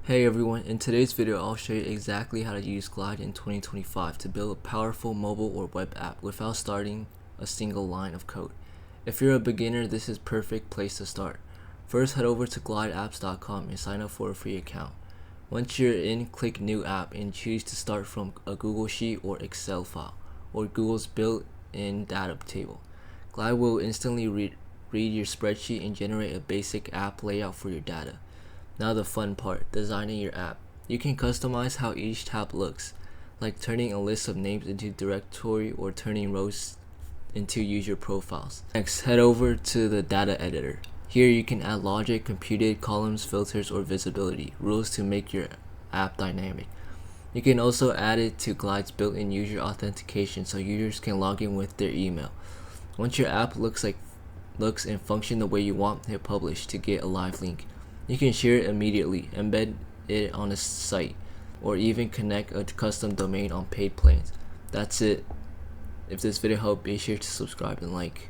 Hey everyone, in today's video I'll show you exactly how to use Glide in 2025 to build a powerful mobile or web app without starting a single line of code. If you're a beginner, this is a perfect place to start. First, head over to glideapps.com and sign up for a free account. Once you're in, click New App and choose to start from a Google Sheet or Excel file, or Google's built-in data table. Glide will instantly read your spreadsheet and generate a basic app layout for your data. Now the fun part, designing your app. You can customize how each tab looks, like turning a list of names into directory or turning rows into user profiles. Next, head over to the data editor. Here you can add logic, computed columns, filters, or visibility rules to make your app dynamic. You can also add it to Glide's built-in user authentication so users can log in with their email. Once your app looks and function the way you want, hit publish to get a live link. You can share it immediately, embed it on a site, or even connect a custom domain on paid plans. That's it. If this video helped, be sure to subscribe and like.